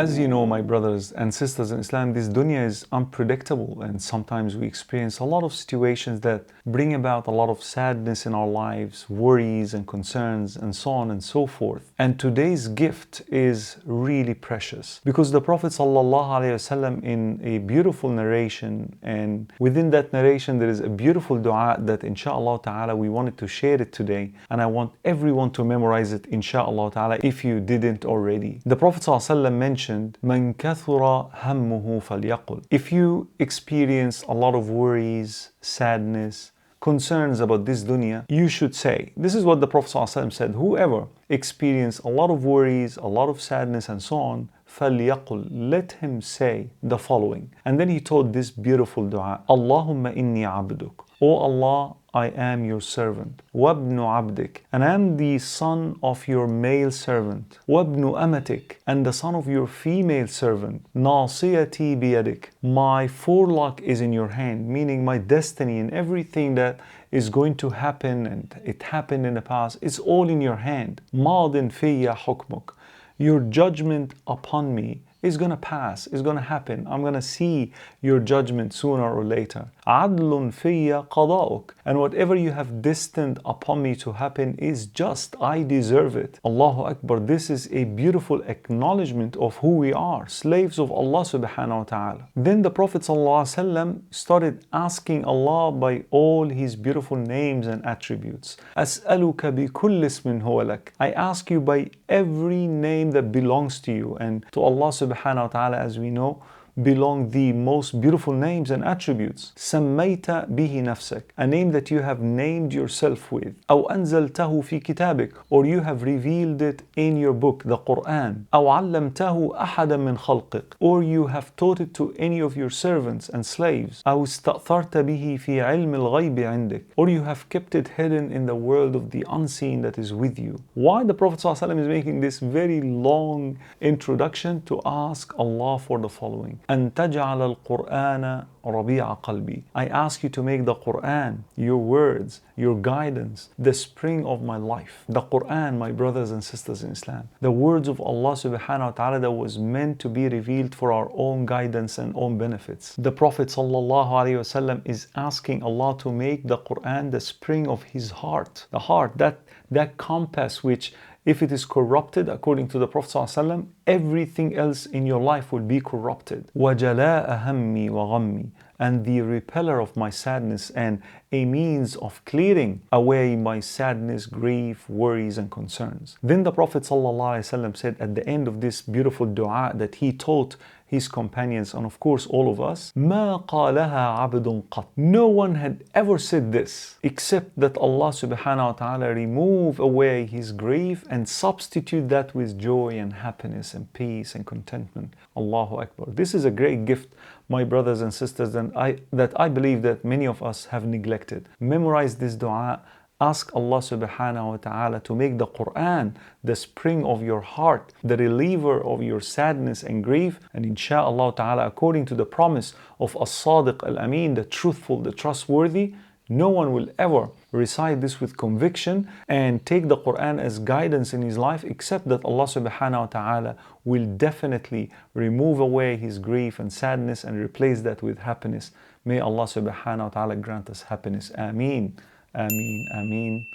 As you know, my brothers and sisters in Islam, this dunya is unpredictable, and sometimes we experience a lot of situations that bring about a lot of sadness in our lives, worries and concerns, and so on and so forth. And today's gift is really precious because the Prophet ﷺ, in a beautiful narration, and within that narration there is a beautiful dua that inshallah ta'ala we wanted to share it today, and I want everyone to memorize it inshallah ta'ala if you didn't already. The Prophet ﷺ mentioned, "Man kathura hammuhu falyaqul." If you experience a lot of worries, sadness, concerns about this dunya, you should say, this is what the Prophet ﷺ said, whoever experience a lot of worries, a lot of sadness and so on, فَلْيَقُلْ, let him say the following. And then he taught this beautiful dua, Allahumma inni abduk. O Allah, I am your servant. وَابْنُ عَبْدِكَ, and I am the son of your male servant. وَابْنُ أَمَتِكَ, and the son of your female servant. نَاصِيَتِي بِيَدِكَ, my forelock is in your hand, meaning my destiny and everything that is going to happen and it happened in the past, it's all in your hand. مَاضٍ فِيَّ حُكْمُكَ, your judgment upon me is going to pass, is going to happen. I'm going to see your judgment sooner or later. عَدْلٌ فِيَّ قَضَاؤُكَ, and whatever you have destined upon me to happen is just. I deserve it. Allahu Akbar. This is a beautiful acknowledgement of who we are, slaves of Allah subhanahu wa ta'ala. Then the Prophet ﷺ started asking Allah by all his beautiful names and attributes. أَسْأَلُكَ بِكُلِّ اسْمٍ هُوَ لَكَ, I ask you by every name that belongs to you. And to Allah subhanahu wa ta'ala, as we know, belong the most beautiful names and attributes. سَمَّيْتَ بِهِ نَفْسَكَ, a name that you have named yourself with. أَوْ أَنزَلْتَهُ فِي كِتَابِكَ, or you have revealed it in your book, the Qur'an. أَوْ عَلَّمْتَهُ أَحَدًا مِنْ خَلْقِكَ, or you have taught it to any of your servants and slaves. أَوْ اسْتَأْثَرْتَ بِهِ فِي عِلْمِ الْغَيْبِ عِنْدِكَ, or you have kept it hidden in the world of the unseen that is with you. Why the Prophet ﷺ is making this very long introduction? To ask Allah for the following. أن تجعل القرآن ربيع قلبي, I ask you to make the Qur'an, your words, your guidance, the spring of my life. The Qur'an, my brothers and sisters in Islam, the words of Allah subhanahu wa ta'ala that was meant to be revealed for our own guidance and own benefits. The Prophet sallallahu alaihi wasallam is asking Allah to make the Qur'an the spring of his heart. The heart, that compass which, if it is corrupted, according to the Prophet ﷺ, everything else in your life will be corrupted. وَجَلَاءَ هَمِّي وَغَمِّي, and the repeller of my sadness and a means of clearing away my sadness, grief, worries and concerns. Then the Prophet ﷺ said at the end of this beautiful dua that he taught his companions, and of course all of us, مَا قَالَهَا عَبْدٌ قَطْ, no one had ever said this except that Allah subhanahu wa ta'ala remove away his grief and substitute that with joy and happiness and peace and contentment. Allahu Akbar. This is a great gift, my brothers and sisters, and that I believe that many of us have neglected. Memorize this dua. Ask Allah subhanahu wa ta'ala to make the Qur'an the spring of your heart, the reliever of your sadness and grief. And insha'Allah ta'ala, according to the promise of As-Sadiq Al-Amin, the truthful, the trustworthy, no one will ever recite this with conviction and take the Qur'an as guidance in his life except that Allah subhanahu wa ta'ala will definitely remove away his grief and sadness and replace that with happiness. May Allah subhanahu wa ta'ala grant us happiness. Ameen. Ameen. Ameen.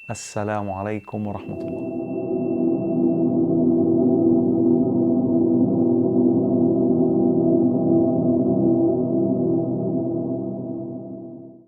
Assalamu alaikum wa rahmatullah.